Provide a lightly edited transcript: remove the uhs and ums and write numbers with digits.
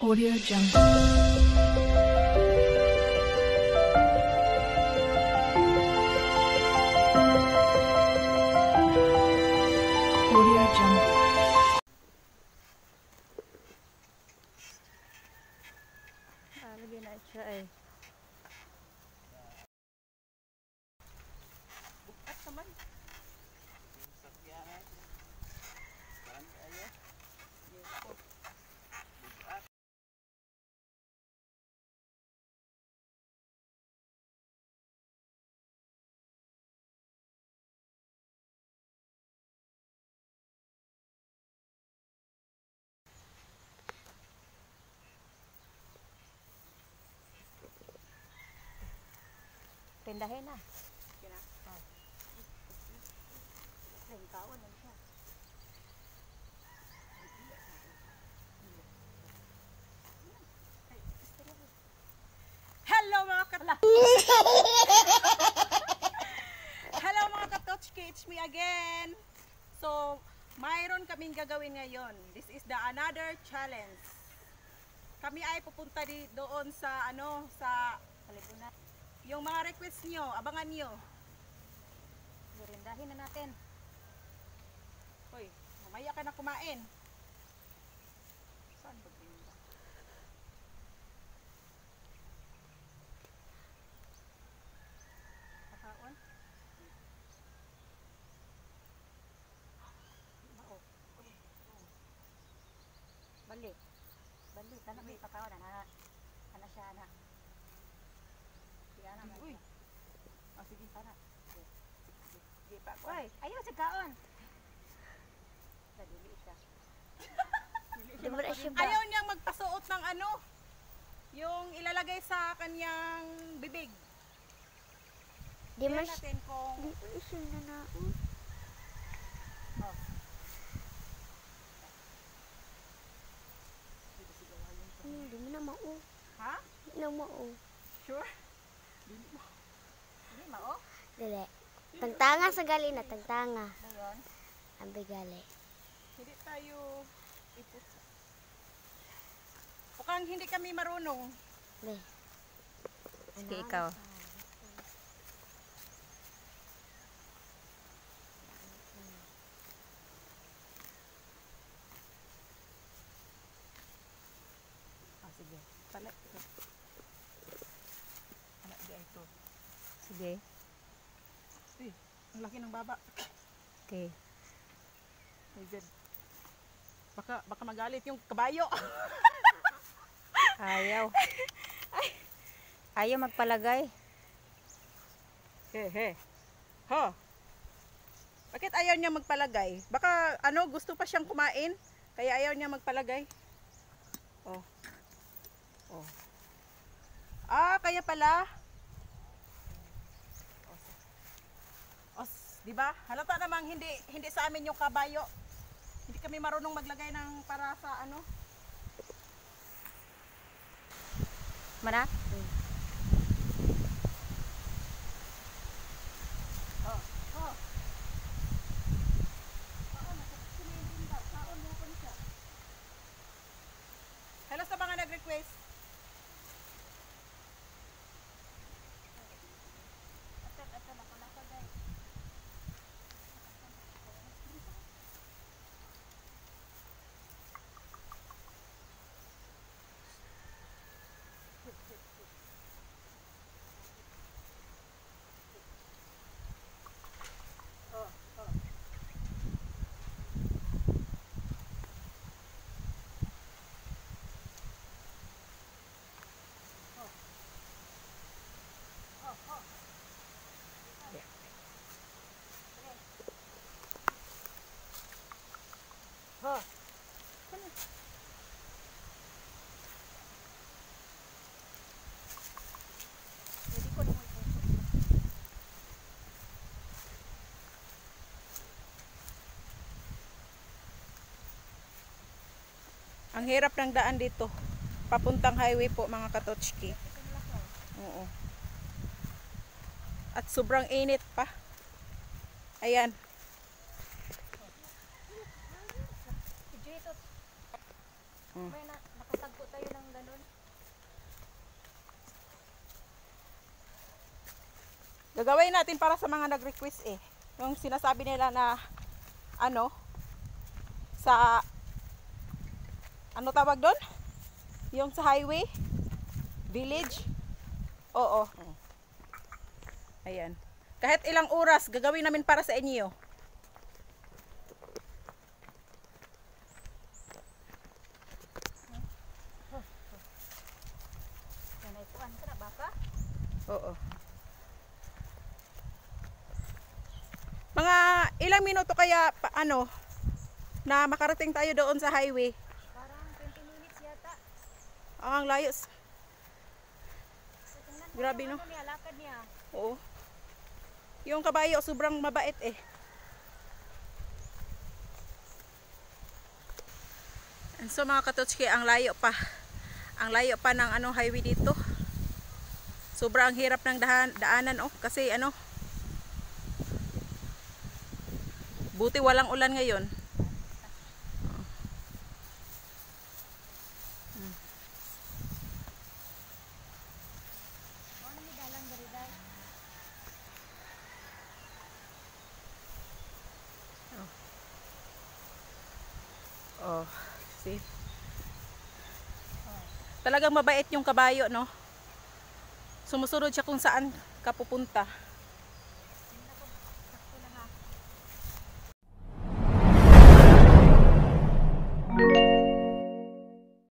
Audio Jungle. Audio Jungle. Lagi na siya eh. Bukat naman. Tindahin na. Kina? Oh. Ay, kawan lang siya. Hello mga Hello mga ka-Touchki, it's me again. So, mayroon kaming gagawin ngayon. This is the another challenge. Kami ay pupunta doon sa sa Kalibunan. Yung mga request nyo, abangan nyo. Merindahin na natin. Hoy, mamaya ka na kumain. Saan ba ganda? Kakaon? Mao. Balik. Balik. Tanang may kakaon na. Ano siya na. Uy. Ah, sige, para. Sige pa. Uy, ayaw sa kaon. Dili siya. Ayaw niyang magpasuot ng yung ilalagay sa kanyang bibig. Di mas natin kung isin na na. Oh. Di mo na mao. Ha? Di na mao. Sure? Hindi mao? Dili. Tagtanga sa gali na, tagtanga. Ngayon, Ambi gali. hindi tayo ipos. Mukhang hindi kami marunong. Be. Sige, ikaw. Ah, sige. Palit. Anak dia ito. Sige. Uy, ang laki ng baba. Okay. Oh, good. Baka magalit yung kabayo. Ayaw. Ayaw magpalagay. He. Ha. Bakit ayaw niya magpalagay? Baka gusto pa siyang kumain, kaya ayaw niya magpalagay. Oh. Oh. Ah, kaya pala. Oh, 'di ba? Halata namang hindi sa amin yung kabayo. Hindi kami marunong maglagay ng para sa Mana? Hello sa mga nag-request. Ang hirap ng daan dito. Papuntang highway po mga ka-Touchki. Oo. At sobrang init pa. Ayan. May nakatagpo tayo ng ganun. Gagawin natin para sa mga nag-request eh. Yung sinasabi nila na ano sa ano tawag doon? Yung sa highway village. Oo. Ayan. Kahit ilang oras gagawin namin para sa inyo. Naipuan ka na baka? Oo. Mga ilang minuto kaya ano na makarating tayo doon sa highway. Parang 20 minutes yata. Ang layos. So, tingnan mo Grabe, yung no? ano niya, lakad niya. Oo. Yung kabayo sobrang mabait eh. And so mga katotski, ang layo pa. Ang layo pa ng ano highway dito. Sobrang hirap ng daanan oh kasi ano buti walang ulan ngayon. Ano ni dalang dariday? Oh, see? Talagang mabait yung kabayo, no? Sumusunod siya kung saan ka pupunta.